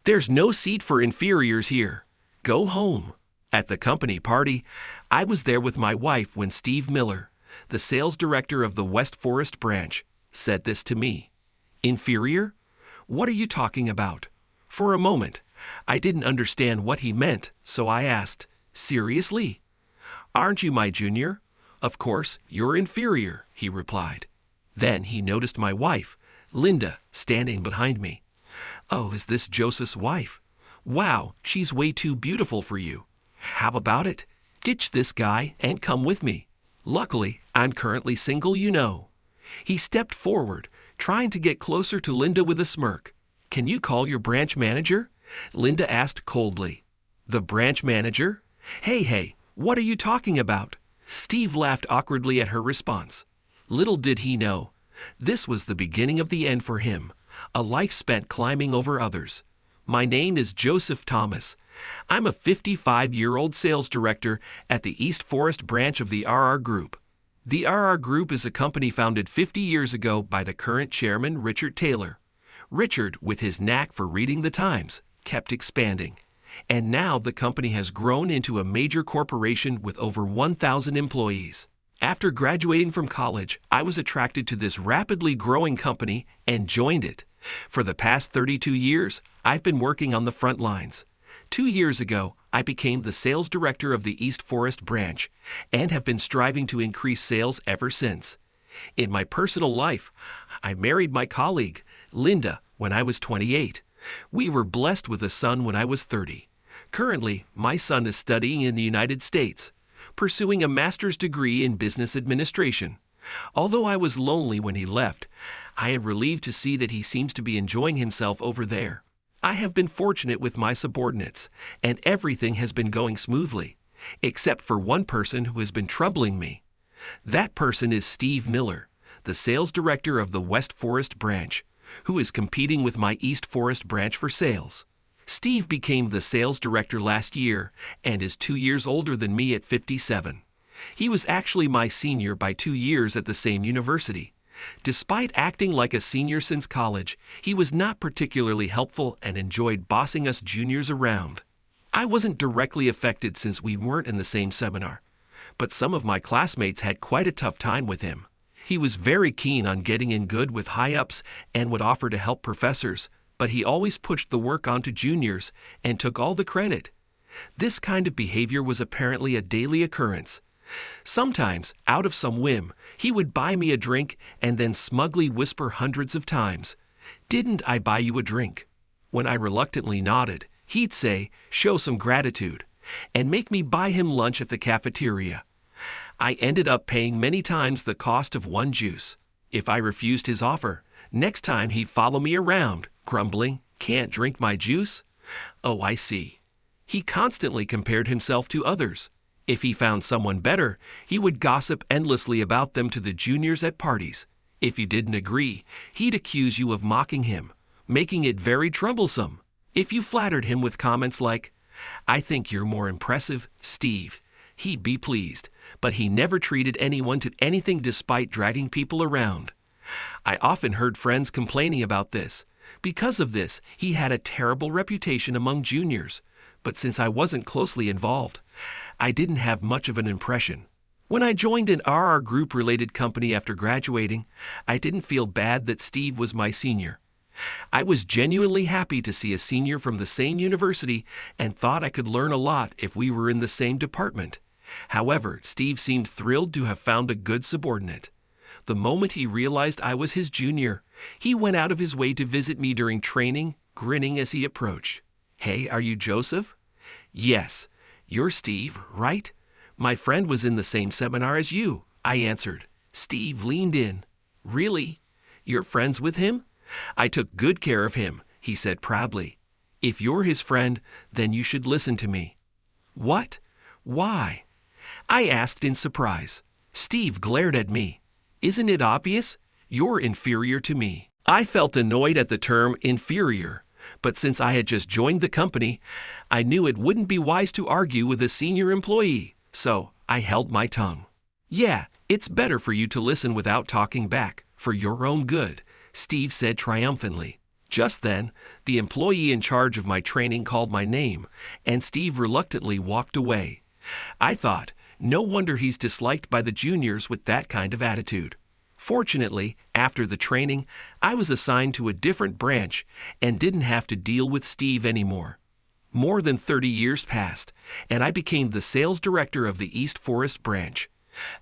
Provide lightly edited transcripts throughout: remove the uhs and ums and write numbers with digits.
There's no seat for inferiors here. Go home. At the company party, I was there with my wife when Steve Miller, the sales director of the West Forest branch, said this to me. Inferior? What are you talking about? For a moment, I didn't understand what he meant, so I asked, seriously? Aren't you my junior? Of course, you're inferior, he replied. Then he noticed my wife, Linda, standing behind me. Oh, is this Joseph's wife? Wow, she's way too beautiful for you. How about it? Ditch this guy and come with me. Luckily, I'm currently single, you know. He stepped forward, trying to get closer to Linda with a smirk. Can you call your branch manager? Linda asked coldly. The branch manager? Hey, what are you talking about? Steve laughed awkwardly at her response. Little did he know, this was the beginning of the end for him, a life spent climbing over others. My name is Joseph Thomas. I'm a 55-year-old sales director at the East Forest branch of the RR Group. The RR Group is a company founded 50 years ago by the current chairman, Richard Taylor. Richard, with his knack for reading the times, kept expanding. And now the company has grown into a major corporation with over 1,000 employees. After graduating from college, I was attracted to this rapidly growing company and joined it. For the past 32 years, I've been working on the front lines. 2 years ago, I became the sales director of the East Forest branch and have been striving to increase sales ever since. In my personal life, I married my colleague, Linda, when I was 28. We were blessed with a son when I was 30. Currently, my son is studying in the United States, pursuing a master's degree in business administration. Although I was lonely when he left, I am relieved to see that he seems to be enjoying himself over there. I have been fortunate with my subordinates, and everything has been going smoothly, except for one person who has been troubling me. That person is Steve Miller, the sales director of the West Forest branch, who is competing with my East Forest branch for sales. Steve became the sales director last year and is 2 years older than me at 57. He was actually my senior by 2 years at the same university. Despite acting like a senior since college, he was not particularly helpful and enjoyed bossing us juniors around. I wasn't directly affected since we weren't in the same seminar, but some of my classmates had quite a tough time with him. He was very keen on getting in good with high-ups and would offer to help professors, but he always pushed the work onto juniors and took all the credit. This kind of behavior was apparently a daily occurrence. Sometimes, out of some whim, he would buy me a drink and then smugly whisper hundreds of times, "Didn't I buy you a drink?" When I reluctantly nodded, he'd say, "Show some gratitude," and make me buy him lunch at the cafeteria. I ended up paying many times the cost of one juice. If I refused his offer, next time he'd follow me around, grumbling, "Can't drink my juice?" Oh, I see. He constantly compared himself to others. If he found someone better, he would gossip endlessly about them to the juniors at parties. If you didn't agree, he'd accuse you of mocking him, making it very troublesome. If you flattered him with comments like, "I think you're more impressive, Steve," he'd be pleased, but he never treated anyone to anything despite dragging people around. I often heard friends complaining about this. Because of this, he had a terrible reputation among juniors. But since I wasn't closely involved, I didn't have much of an impression. When I joined an RR Group-related company after graduating, I didn't feel bad that Steve was my senior. I was genuinely happy to see a senior from the same university and thought I could learn a lot if we were in the same department. However, Steve seemed thrilled to have found a good subordinate. The moment he realized I was his junior, he went out of his way to visit me during training, grinning as he approached. "Hey, are you Joseph?" "Yes. You're Steve, right? My friend was in the same seminar as you," I answered. Steve leaned in. "Really? You're friends with him?" "I took good care of him," he said proudly. "If you're his friend, then you should listen to me." "What? Why?" I asked in surprise. Steve glared at me. "Isn't it obvious? You're inferior to me." I felt annoyed at the term inferior, but since I had just joined the company, I knew it wouldn't be wise to argue with a senior employee, so I held my tongue. "Yeah, it's better for you to listen without talking back, for your own good," Steve said triumphantly. Just then, the employee in charge of my training called my name, and Steve reluctantly walked away. I thought, no wonder he's disliked by the juniors with that kind of attitude. Fortunately, after the training, I was assigned to a different branch and didn't have to deal with Steve anymore. More than 30 years passed, and I became the sales director of the East Forest branch.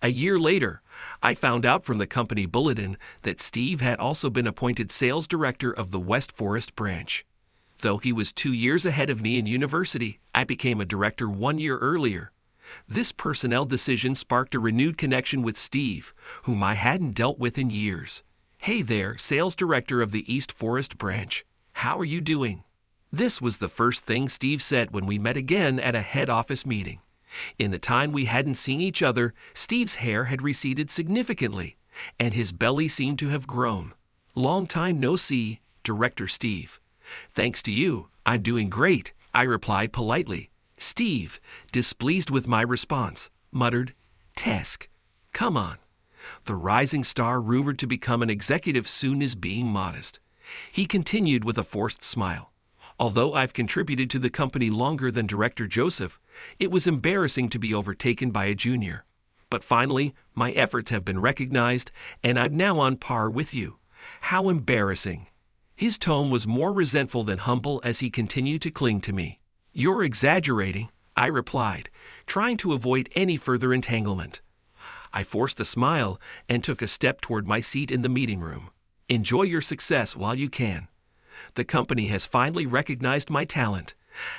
A year later, I found out from the company bulletin that Steve had also been appointed sales director of the West Forest branch. Though he was 2 years ahead of me in university, I became a director 1 year earlier. This personnel decision sparked a renewed connection with Steve, whom I hadn't dealt with in years. "Hey there, sales director of the East Forest branch. How are you doing?" This was the first thing Steve said when we met again at a head office meeting. In the time we hadn't seen each other, Steve's hair had receded significantly, and his belly seemed to have grown. "Long time no see, Director Steve." "Thanks to you, I'm doing great," I replied politely. Steve, displeased with my response, muttered, "Tesk, come on." The rising star rumored to become an executive soon is being modest. He continued with a forced smile. "Although I've contributed to the company longer than Director Joseph, it was embarrassing to be overtaken by a junior. But finally, my efforts have been recognized, and I'm now on par with you. How embarrassing." His tone was more resentful than humble as he continued to cling to me. "You're exaggerating," I replied, trying to avoid any further entanglement. I forced a smile and took a step toward my seat in the meeting room. "Enjoy your success while you can. The company has finally recognized my talent.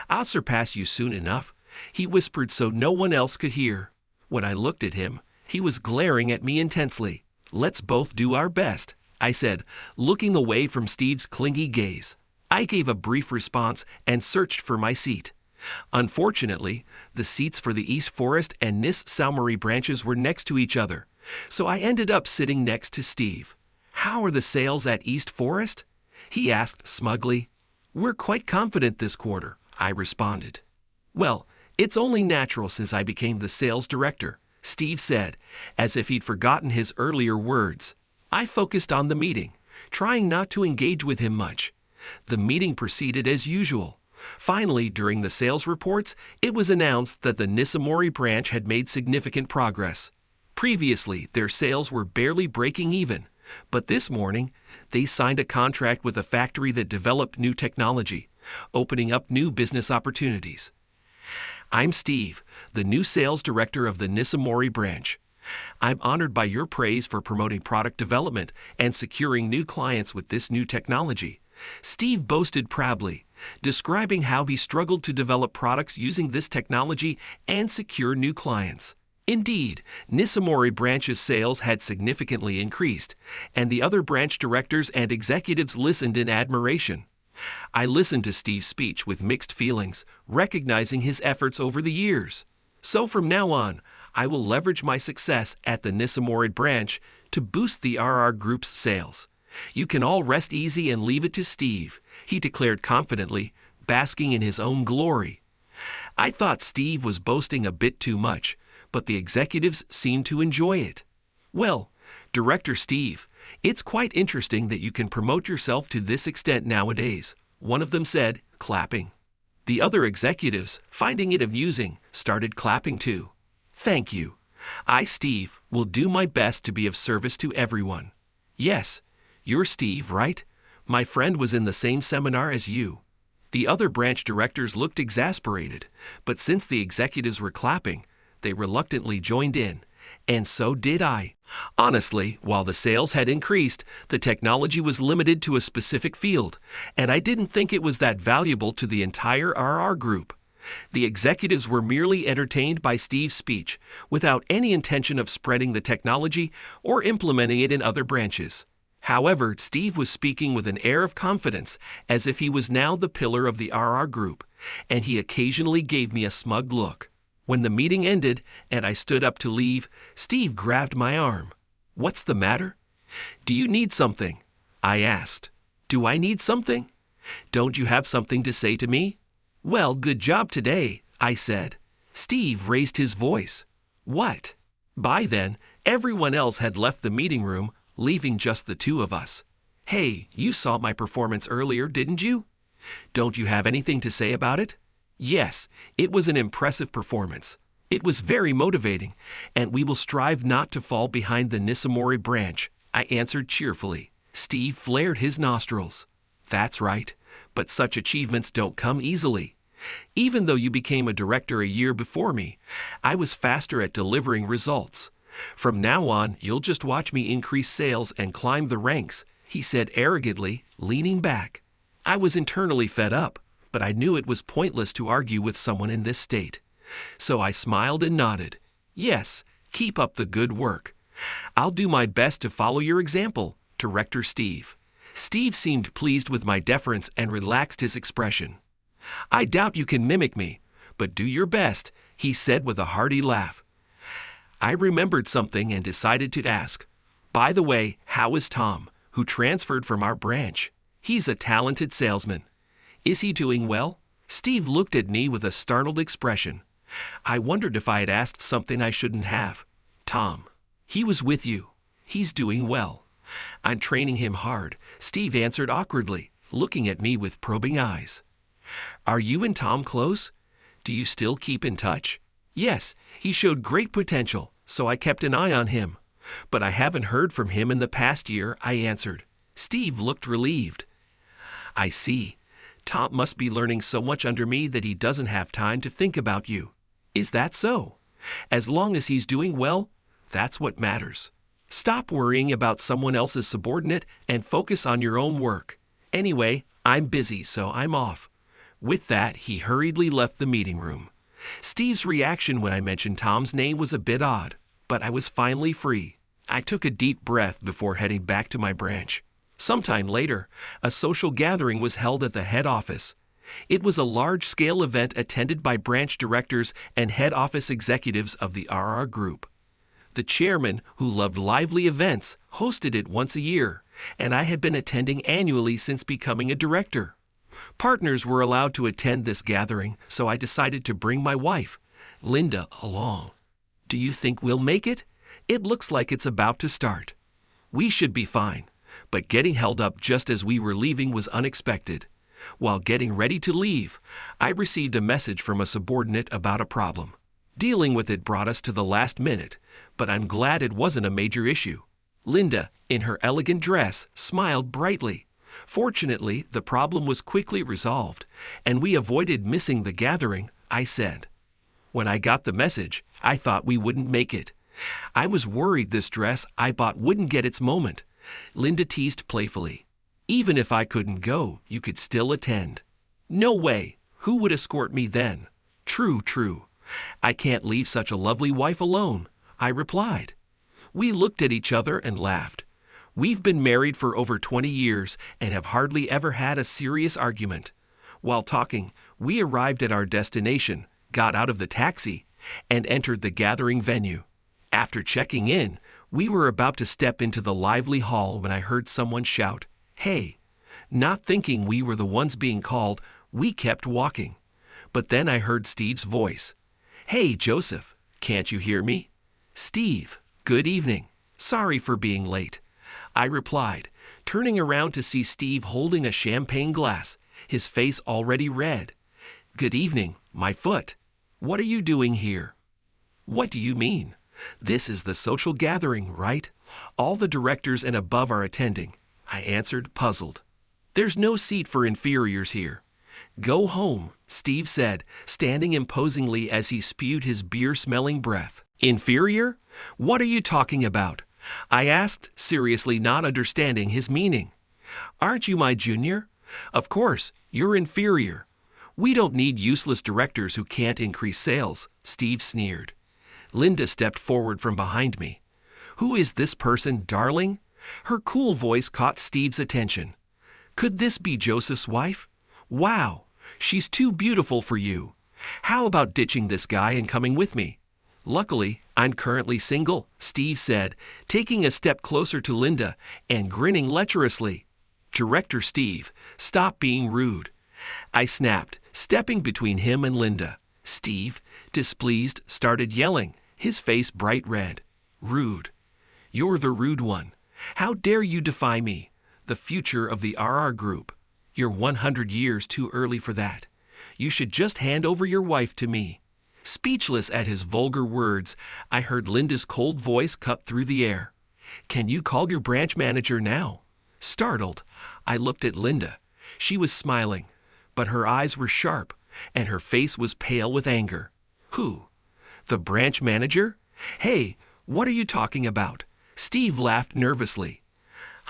I'll surpass you soon enough," he whispered so no one else could hear. When I looked at him, he was glaring at me intensely. "Let's both do our best," I said, looking away from Steve's clingy gaze. I gave a brief response and searched for my seat. Unfortunately, the seats for the East Forest and Nis Salmory branches were next to each other, so I ended up sitting next to Steve. "How are the sales at East Forest?" he asked smugly. "We're quite confident this quarter," I responded. "Well, it's only natural since I became the sales director," Steve said, as if he'd forgotten his earlier words. I focused on the meeting, trying not to engage with him much. The meeting proceeded as usual. Finally, during the sales reports, it was announced that the Nisamori branch had made significant progress. Previously, their sales were barely breaking even, but this morning, they signed a contract with a factory that developed new technology, opening up new business opportunities. "I'm Steve, the new sales director of the Nisamori branch. I'm honored by your praise for promoting product development and securing new clients with this new technology," Steve boasted proudly, describing how he struggled to develop products using this technology and secure new clients. Indeed, Nisamori branch's sales had significantly increased, and the other branch directors and executives listened in admiration. I listened to Steve's speech with mixed feelings, recognizing his efforts over the years. So from now on, I will leverage my success at the Nisamori branch to boost the RR Group's sales. "You can all rest easy and leave it to Steve," he declared confidently, basking in his own glory. I thought Steve was boasting a bit too much, but the executives seemed to enjoy it. "Well, Director Steve, it's quite interesting that you can promote yourself to this extent nowadays," one of them said, clapping. The other executives, finding it amusing, started clapping too. "Thank you. I, Steve, will do my best to be of service to everyone." "Yes, you're Steve, right? My friend was in the same seminar as you." The other branch directors looked exasperated, but since the executives were clapping, they reluctantly joined in, and so did I. Honestly, while the sales had increased, the technology was limited to a specific field, and I didn't think it was that valuable to the entire RR group. The executives were merely entertained by Steve's speech, without any intention of spreading the technology or implementing it in other branches. However, Steve was speaking with an air of confidence, as if he was now the pillar of the RR group, and he occasionally gave me a smug look. When the meeting ended and I stood up to leave, Steve grabbed my arm. "What's the matter?" "Do you need something?" I asked. "Do I need something? Don't you have something to say to me?" "Well, good job today," I said. Steve raised his voice. "What?" By then, everyone else had left the meeting room, leaving just the two of us. Hey, you saw my performance earlier, didn't you? Don't you have anything to say about it? Yes, it was an impressive performance. It was very motivating, and we will strive not to fall behind the Nisamori branch, I answered cheerfully. Steve flared his nostrils. That's right, but such achievements don't come easily. Even though you became a director a year before me, I was faster at delivering results. From now on, you'll just watch me increase sales and climb the ranks, he said arrogantly, leaning back. I was internally fed up, but I knew it was pointless to argue with someone in this state. So I smiled and nodded. Yes, keep up the good work. I'll do my best to follow your example, Director Steve. Steve seemed pleased with my deference and relaxed his expression. I doubt you can mimic me, but do your best, he said with a hearty laugh. I remembered something and decided to ask. By the way, how is Tom, who transferred from our branch? He's a talented salesman. Is he doing well? Steve looked at me with a startled expression. I wondered if I had asked something I shouldn't have. Tom, he was with you. He's doing well. I'm training him hard, Steve answered awkwardly, looking at me with probing eyes. Are you and Tom close? Do you still keep in touch? Yes, he showed great potential, so I kept an eye on him. But I haven't heard from him in the past year, I answered. Steve looked relieved. I see. Tom must be learning so much under me that he doesn't have time to think about you. Is that so? As long as he's doing well, that's what matters. Stop worrying about someone else's subordinate and focus on your own work. Anyway, I'm busy, so I'm off. With that, he hurriedly left the meeting room. Steve's reaction when I mentioned Tom's name was a bit odd, but I was finally free. I took a deep breath before heading back to my branch. Sometime later, a social gathering was held at the head office. It was a large-scale event attended by branch directors and head office executives of the RR Group. The chairman, who loved lively events, hosted it once a year, and I had been attending annually since becoming a director. Partners were allowed to attend this gathering, so I decided to bring my wife, Linda, along. Do you think we'll make it? It looks like it's about to start. We should be fine, but getting held up just as we were leaving was unexpected. While getting ready to leave, I received a message from a subordinate about a problem. Dealing with it brought us to the last minute, but I'm glad it wasn't a major issue. Linda, in her elegant dress, smiled brightly. Fortunately, the problem was quickly resolved, and we avoided missing the gathering, I said. When I got the message, I thought we wouldn't make it. I was worried this dress I bought wouldn't get its moment. Linda teased playfully. Even if I couldn't go, you could still attend. No way. Who would escort me then? True. I can't leave such a lovely wife alone, I replied. We looked at each other and laughed. We've been married for over 20 years and have hardly ever had a serious argument. While talking, we arrived at our destination, got out of the taxi, and entered the gathering venue. After checking in, we were about to step into the lively hall when I heard someone shout, "Hey!" Not thinking we were the ones being called, we kept walking. But then I heard Steve's voice. "Hey, Joseph, can't you hear me?" "Steve, good evening. Sorry for being late," I replied, turning around to see Steve holding a champagne glass, his face already red. "Good evening, my foot. What are you doing here?" "What do you mean? This is the social gathering, right? All the directors and above are attending," I answered, puzzled. "There's no seat for inferiors here." "Go home," Steve said, standing imposingly as he spewed his beer-smelling breath. "Inferior? What are you talking about?" I asked, seriously not understanding his meaning. "Aren't you my junior? Of course, you're inferior. We don't need useless directors who can't increase sales," Steve sneered. Linda stepped forward from behind me. "Who is this person, darling?" Her cool voice caught Steve's attention. "Could this be Joseph's wife? Wow, she's too beautiful for you. How about ditching this guy and coming with me?" "Luckily, I'm currently single," Steve said, taking a step closer to Linda and grinning lecherously. "Director Steve, stop being rude," I snapped, stepping between him and Linda. Steve, displeased, started yelling, his face bright red. "Rude. You're the rude one. How dare you defy me? the future of the RR Group. You're 100 years too early for that. You should just hand over your wife to me." Speechless at his vulgar words, I heard Linda's cold voice cut through the air. "Can you call your branch manager now?" Startled, I looked at Linda. She was smiling, but her eyes were sharp, and her face was pale with anger. "Who? The branch manager? Hey, what are you talking about?" Steve laughed nervously.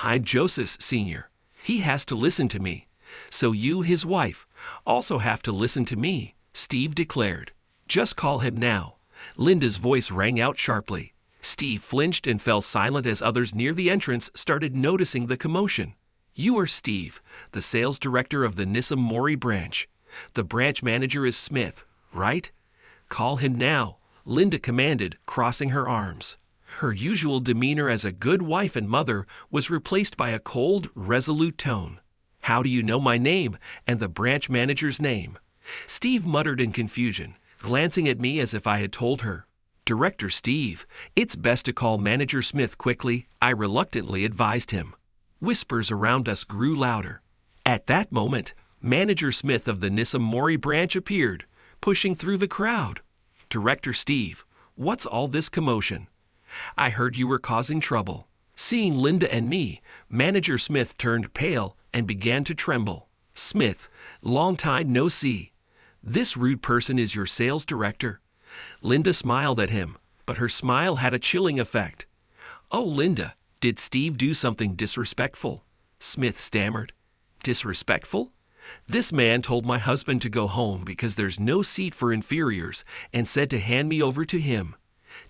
"I'm Joseph Sr. He has to listen to me. So you, his wife, also have to listen to me," Steve declared. "Just call him now." Linda's voice rang out sharply. Steve flinched and fell silent as others near the entrance started noticing the commotion. "You are Steve, the sales director of the Nissum Mori branch. The branch manager is Smith, right? Call him now," Linda commanded, crossing her arms. Her usual demeanor as a good wife and mother was replaced by a cold, resolute tone. "How do you know my name and the branch manager's name?" Steve muttered in confusion, glancing at me as if I had told her. "Director Steve, it's best to call Manager Smith quickly," I reluctantly advised him. Whispers around us grew louder. At that moment, Manager Smith of the Nissum Mori branch appeared, pushing through the crowd. "Director Steve, what's all this commotion? I heard you were causing trouble." Seeing Linda and me, Manager Smith turned pale and began to tremble. "Smith, long time no see. This rude person is your sales director." Linda smiled at him, but her smile had a chilling effect. "Oh, Linda, did Steve do something disrespectful?" Smith stammered. "Disrespectful? This man told my husband to go home because there's no seat for inferiors and said to hand me over to him."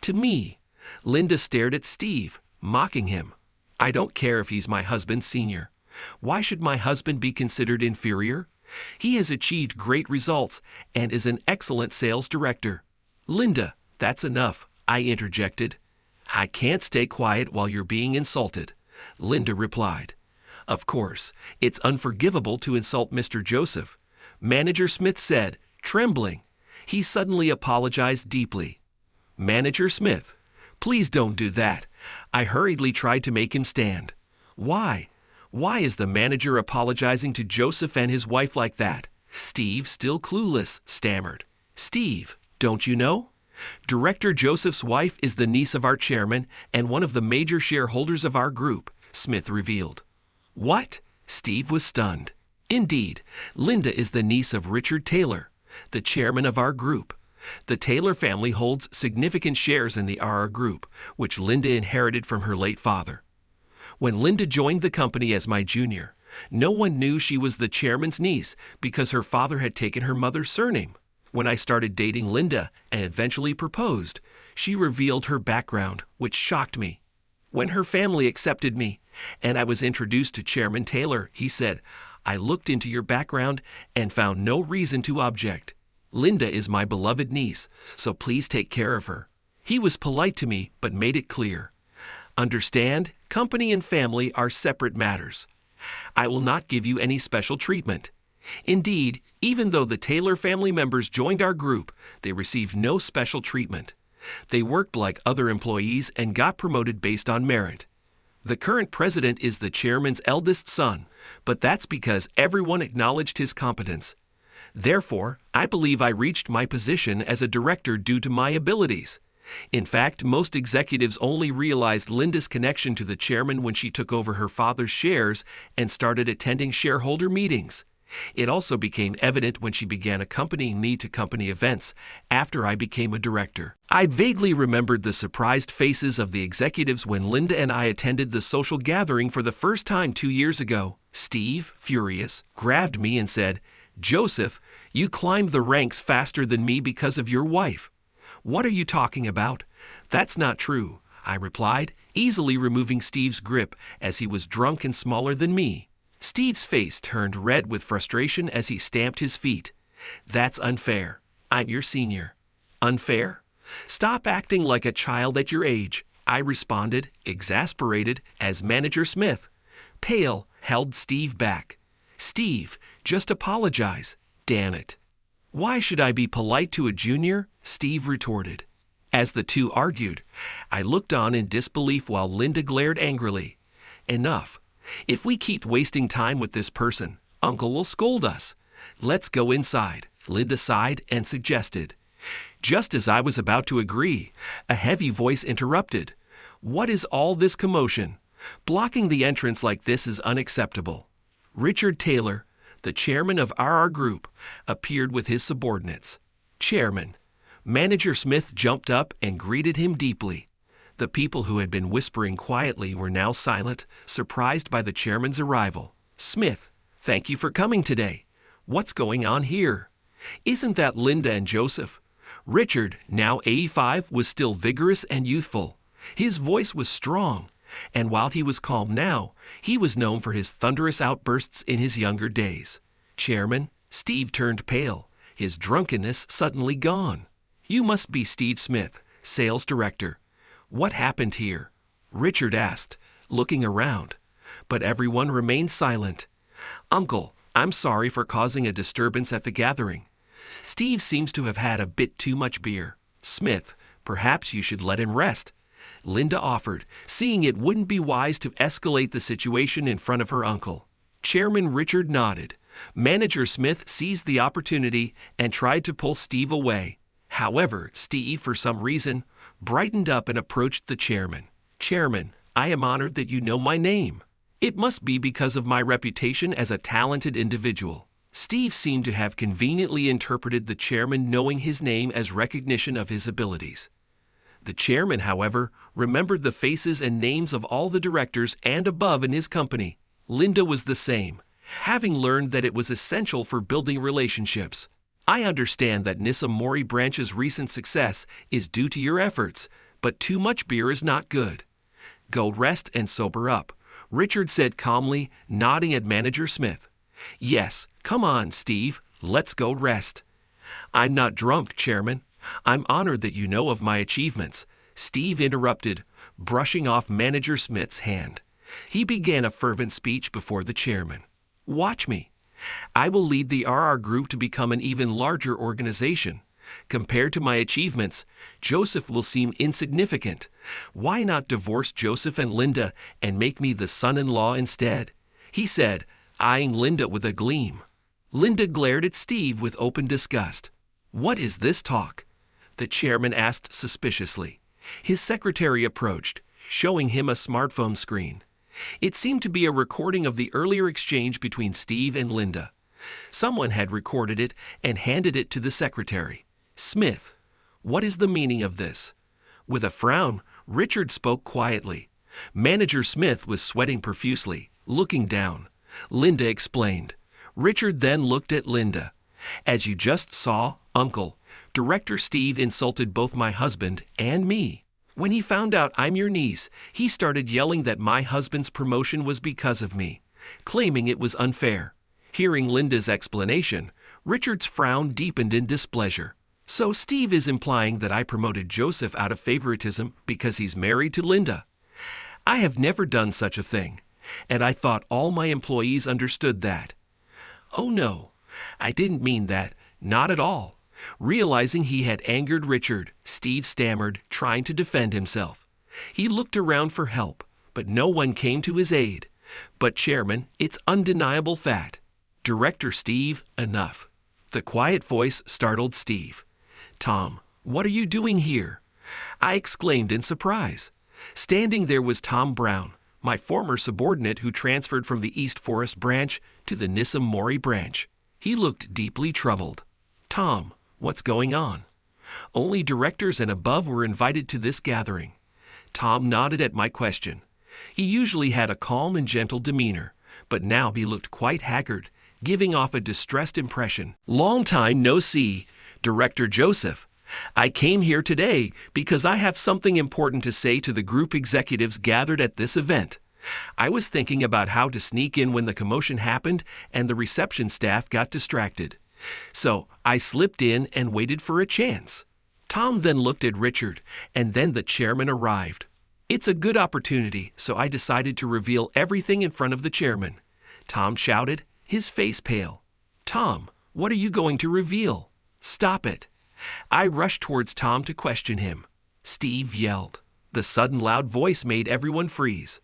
To me, Linda stared at Steve, mocking him. "I don't care if he's my husband, Senior. Why should my husband be considered inferior? He has achieved great results and is an excellent sales director." "Linda, that's enough," I interjected. "I can't stay quiet while you're being insulted," Linda replied. "Of course, it's unforgivable to insult Mr. Joseph," Manager Smith said, trembling. He suddenly apologized deeply. "Manager Smith, please don't do that." I hurriedly tried to make him stand. "Why? Why is the manager apologizing to Joseph and his wife like that?" Steve, still clueless, stammered. "Steve, don't you know? Director Joseph's wife is the niece of our chairman and one of the major shareholders of our group," Smith revealed. "What?" Steve was stunned. "Indeed, Linda is the niece of Richard Taylor, the chairman of our group. The Taylor family holds significant shares in the RR Group, which Linda inherited from her late father. When Linda joined the company as my junior, no one knew she was the chairman's niece because her father had taken her mother's surname. When I started dating Linda and eventually proposed, she revealed her background, which shocked me. When her family accepted me and I was introduced to Chairman Taylor, he said, 'I looked into your background and found no reason to object. Linda is my beloved niece, so please take care of her.' He was polite to me, but made it clear. Understand, company and family are separate matters. I will not give you any special treatment. Indeed, even though the Taylor family members joined our group, they received no special treatment. They worked like other employees and got promoted based on merit. The current president is the chairman's eldest son, but that's because everyone acknowledged his competence. Therefore, I believe I reached my position as a director due to my abilities. In fact, most executives only realized Linda's connection to the chairman when she took over her father's shares and started attending shareholder meetings. It also became evident when she began accompanying me to company events after I became a director. I vaguely remembered the surprised faces of the executives when Linda and I attended the social gathering for the first time 2 years ago. Steve, furious, grabbed me and said, "Joseph, you climbed the ranks faster than me because of your wife." "What are you talking about?" "That's not true," I replied, easily removing Steve's grip as he was drunk and smaller than me. Steve's face turned red with frustration as he stamped his feet. "That's unfair. I'm your senior." "Unfair? Stop acting like a child at your age," I responded, exasperated, as Manager Smith, pale, held Steve back. "Steve, just apologize. Damn it." "Why should I be polite to a junior?" Steve retorted. As the two argued, I looked on in disbelief while Linda glared angrily. "Enough. If we keep wasting time with this person, Uncle will scold us. Let's go inside, Linda sighed and suggested. Just as I was about to agree, a heavy voice interrupted. What is all this commotion? Blocking the entrance like this is unacceptable. Richard Taylor, the chairman of our group, appeared with his subordinates. Chairman. Manager Smith jumped up and greeted him deeply. The people who had been whispering quietly were now silent, surprised by the chairman's arrival. Smith, thank you for coming today. What's going on here? Isn't that Linda and Joseph? Richard, now 85, was still vigorous and youthful. His voice was strong, and while he was calm now, he was known for his thunderous outbursts in his younger days. Chairman, Steve turned pale, his drunkenness suddenly gone. You must be Steve Smith, sales director. What happened here? Richard asked, looking around. But everyone remained silent. Uncle, I'm sorry for causing a disturbance at the gathering. Steve seems to have had a bit too much beer. Smith, perhaps you should let him rest. Linda offered, seeing it wouldn't be wise to escalate the situation in front of her uncle. Chairman Richard nodded. Manager Smith seized the opportunity and tried to pull Steve away. However, Steve, for some reason, brightened up and approached the chairman. Chairman, I am honored that you know my name. It must be because of my reputation as a talented individual. Steve seemed to have conveniently interpreted the chairman knowing his name as recognition of his abilities. The chairman, however, remembered the faces and names of all the directors and above in his company. Linda was the same, having learned that it was essential for building relationships. I understand that Nissa Mori Branch's recent success is due to your efforts, but too much beer is not good. Go rest and sober up, Richard said calmly, nodding at Manager Smith. Yes, come on, Steve, let's go rest. I'm not drunk, Chairman. I'm honored that you know of my achievements, Steve interrupted, brushing off Manager Smith's hand. He began a fervent speech before the chairman. Watch me. I will lead the RR group to become an even larger organization. Compared to my achievements, Joseph will seem insignificant. Why not divorce Joseph and Linda and make me the son-in-law instead? He said, eyeing Linda with a gleam. Linda glared at Steve with open disgust. What is this talk? The chairman asked suspiciously. His secretary approached, showing him a smartphone screen. It seemed to be a recording of the earlier exchange between Steve and Linda. Someone had recorded it and handed it to the secretary. Smith, what is the meaning of this? With a frown, Richard spoke quietly. Manager Smith was sweating profusely, looking down. Linda explained. Richard then looked at Linda. As you just saw, Uncle, Director Steve insulted both my husband and me. When he found out I'm your niece, he started yelling that my husband's promotion was because of me, claiming it was unfair. Hearing Linda's explanation, Richard's frown deepened in displeasure. So Steve is implying that I promoted Joseph out of favoritism because he's married to Linda. I have never done such a thing, and I thought all my employees understood that. Oh no, I didn't mean that, not at all. Realizing he had angered Richard, Steve stammered, trying to defend himself. He looked around for help, but no one came to his aid. But Chairman, it's undeniable fact. Director Steve, enough. The quiet voice startled Steve. Tom, what are you doing here? I exclaimed in surprise. Standing there was Tom Brown, my former subordinate who transferred from the East Forest branch to the Nissa Mori branch. He looked deeply troubled. Tom, what's going on? Only directors and above were invited to this gathering. Tom nodded at my question. He usually had a calm and gentle demeanor, but now he looked quite haggard, giving off a distressed impression. Long time no see, Director Joseph. I came here today because I have something important to say to the group executives gathered at this event. I was thinking about how to sneak in when the commotion happened and the reception staff got distracted. So I slipped in and waited for a chance. Tom then looked at Richard, and then the chairman arrived. It's a good opportunity, so I decided to reveal everything in front of the chairman. Tom shouted, his face pale. Tom, what are you going to reveal? Stop it. I rushed towards Tom to question him. Steve yelled. The sudden loud voice made everyone freeze.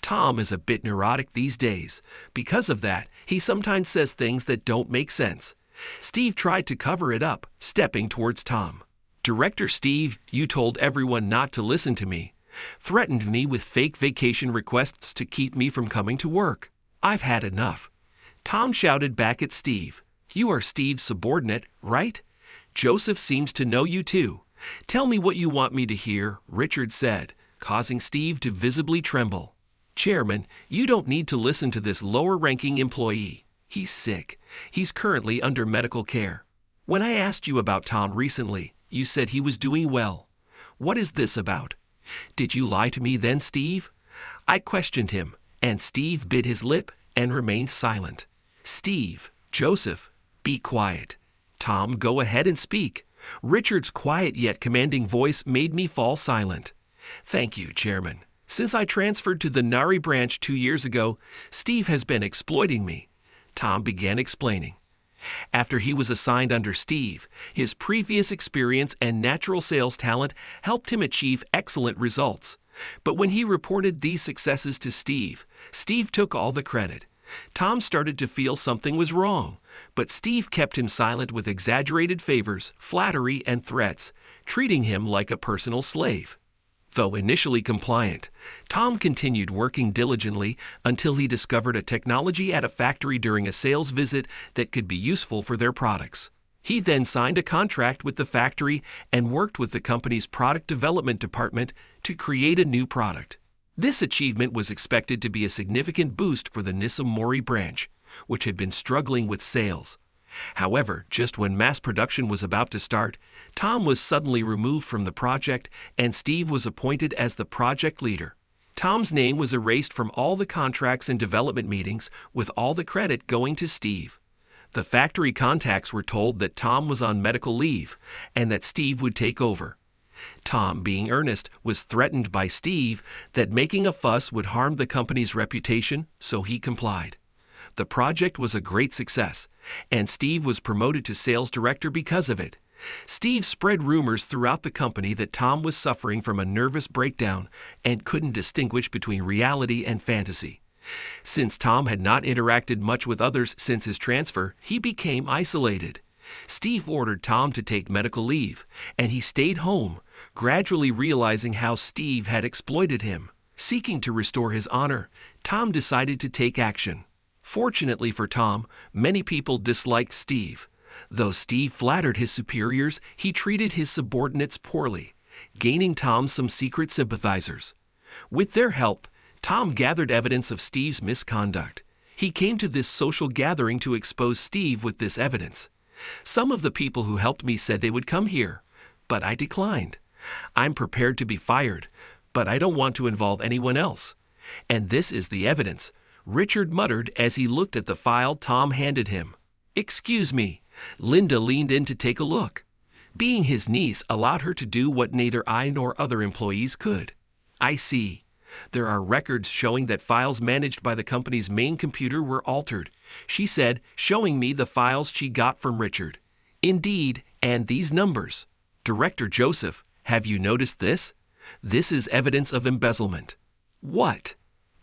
Tom is a bit neurotic these days. Because of that, he sometimes says things that don't make sense. Steve tried to cover it up, stepping towards Tom. Director Steve, you told everyone not to listen to me. Threatened me with fake vacation requests to keep me from coming to work. I've had enough. Tom shouted back at Steve. You are Steve's subordinate, right? Joseph seems to know you too. Tell me what you want me to hear, Richard said, causing Steve to visibly tremble. Chairman, you don't need to listen to this lower-ranking employee. He's sick. He's currently under medical care. When I asked you about Tom recently, you said he was doing well. What is this about? Did you lie to me then, Steve? I questioned him, and Steve bit his lip and remained silent. Steve, Joseph, be quiet. Tom, go ahead and speak. Richard's quiet yet commanding voice made me fall silent. Thank you, Chairman. Since I transferred to the Nari branch 2 years ago, Steve has been exploiting me. Tom began explaining. After he was assigned under Steve, his previous experience and natural sales talent helped him achieve excellent results. But when he reported these successes to Steve, Steve took all the credit. Tom started to feel something was wrong, but Steve kept him silent with exaggerated favors, flattery, and threats, treating him like a personal slave. Though initially compliant, Tom continued working diligently until he discovered a technology at a factory during a sales visit that could be useful for their products. He then signed a contract with the factory and worked with the company's product development department to create a new product. This achievement was expected to be a significant boost for the Nissamori branch, which had been struggling with sales. However, just when mass production was about to start, Tom was suddenly removed from the project and Steve was appointed as the project leader. Tom's name was erased from all the contracts and development meetings, with all the credit going to Steve. The factory contacts were told that Tom was on medical leave and that Steve would take over. Tom, being earnest, was threatened by Steve that making a fuss would harm the company's reputation, so he complied. The project was a great success, and Steve was promoted to sales director because of it. Steve spread rumors throughout the company that Tom was suffering from a nervous breakdown and couldn't distinguish between reality and fantasy. Since Tom had not interacted much with others since his transfer, he became isolated. Steve ordered Tom to take medical leave, and he stayed home, gradually realizing how Steve had exploited him. Seeking to restore his honor, Tom decided to take action. Fortunately for Tom, many people disliked Steve. Though Steve flattered his superiors, he treated his subordinates poorly, gaining Tom some secret sympathizers. With their help, Tom gathered evidence of Steve's misconduct. He came to this social gathering to expose Steve with this evidence. Some of the people who helped me said they would come here, but I declined. I'm prepared to be fired, but I don't want to involve anyone else. And this is the evidence, Richard muttered as he looked at the file Tom handed him. Excuse me. Linda leaned in to take a look. Being his niece allowed her to do what neither I nor other employees could. I see. There are records showing that files managed by the company's main computer were altered, she said, showing me the files she got from Richard. Indeed, and these numbers. Director Joseph, have you noticed this? This is evidence of embezzlement. What?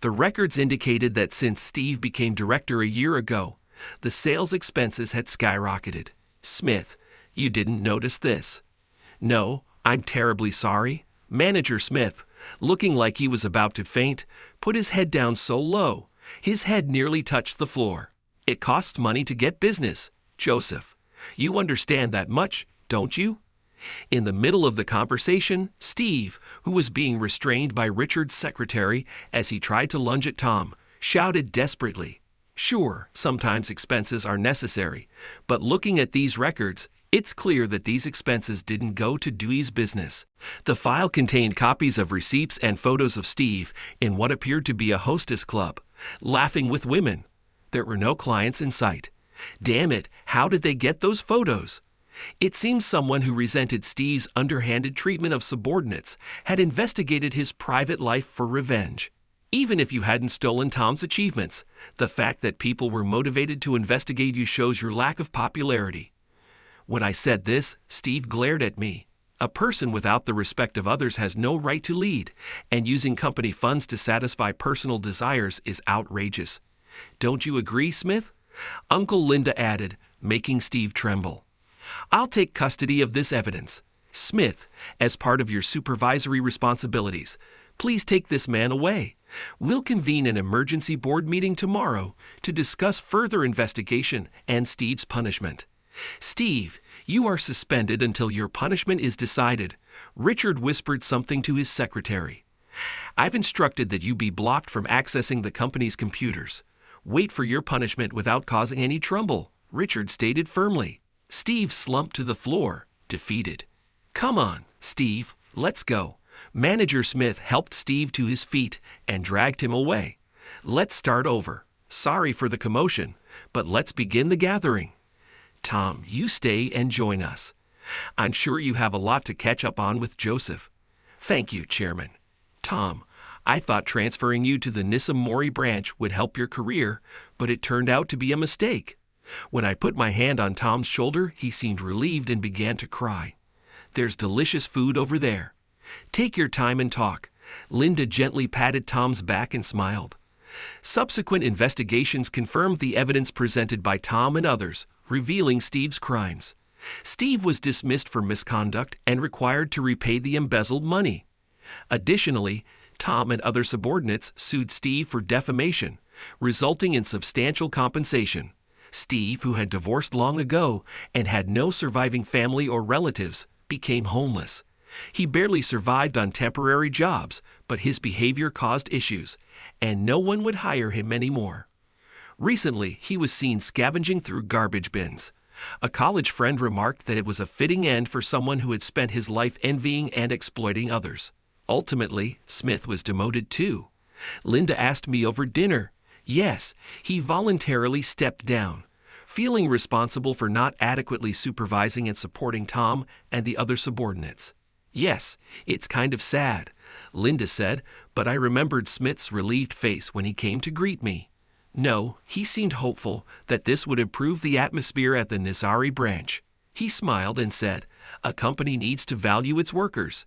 The records indicated that since Steve became director a year ago, the sales expenses had skyrocketed. Smith, you didn't notice this? No, I'm terribly sorry. Manager Smith, looking like he was about to faint, put his head down so low, his head nearly touched the floor. It costs money to get business. Joseph, you understand that much, don't you? In the middle of the conversation, Steve, who was being restrained by Richard's secretary as he tried to lunge at Tom, shouted desperately. Sure, sometimes expenses are necessary, but looking at these records, it's clear that these expenses didn't go to Dewey's business. The file contained copies of receipts and photos of Steve in what appeared to be a hostess club, laughing with women. There were no clients in sight. Damn it, how did they get those photos? It seems someone who resented Steve's underhanded treatment of subordinates had investigated his private life for revenge. Even if you hadn't stolen Tom's achievements, the fact that people were motivated to investigate you shows your lack of popularity. When I said this, Steve glared at me. A person without the respect of others has no right to lead, and using company funds to satisfy personal desires is outrageous. Don't you agree, Smith? Uncle Linda added, making Steve tremble. I'll take custody of this evidence. Smith, as part of your supervisory responsibilities, please take this man away. We'll convene an emergency board meeting tomorrow to discuss further investigation and Steve's punishment. Steve, you are suspended until your punishment is decided. Richard whispered something to his secretary. I've instructed that you be blocked from accessing the company's computers. Wait for your punishment without causing any trouble, Richard stated firmly. Steve slumped to the floor, defeated. Come on, Steve, let's go. Manager Smith helped Steve to his feet and dragged him away. Let's start over. Sorry for the commotion, but let's begin the gathering. Tom, you stay and join us. I'm sure you have a lot to catch up on with Joseph. Thank you, Chairman. Tom, I thought transferring you to the Nissamori branch would help your career, but it turned out to be a mistake. When I put my hand on Tom's shoulder, he seemed relieved and began to cry. There's delicious food over there. Take your time and talk. Linda gently patted Tom's back and smiled. Subsequent investigations confirmed the evidence presented by Tom and others, revealing Steve's crimes. Steve was dismissed for misconduct and required to repay the embezzled money. Additionally, Tom and other subordinates sued Steve for defamation, resulting in substantial compensation. Steve, who had divorced long ago and had no surviving family or relatives, became homeless. He barely survived on temporary jobs, but his behavior caused issues, and no one would hire him anymore. Recently, he was seen scavenging through garbage bins. A college friend remarked that it was a fitting end for someone who had spent his life envying and exploiting others. Ultimately, Smith was demoted too. Linda asked me over dinner. Yes, he voluntarily stepped down, feeling responsible for not adequately supervising and supporting Tom and the other subordinates. Yes, it's kind of sad, Linda said, but I remembered Smith's relieved face when he came to greet me. No, he seemed hopeful that this would improve the atmosphere at the Nizari branch. He smiled and said, a company needs to value its workers.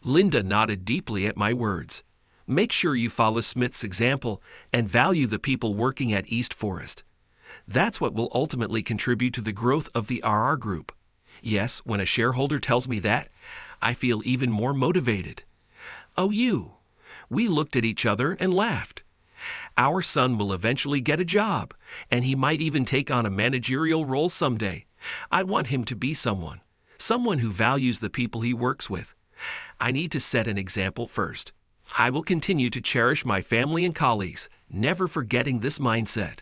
Linda nodded deeply at my words. Make sure you follow Smith's example and value the people working at East Forest. That's what will ultimately contribute to the growth of the RR Group. Yes, when a shareholder tells me that, I feel even more motivated. Oh, you. We looked at each other and laughed. Our son will eventually get a job, and he might even take on a managerial role someday. I want him to be someone who values the people he works with. I need to set an example first. I will continue to cherish my family and colleagues, never forgetting this mindset.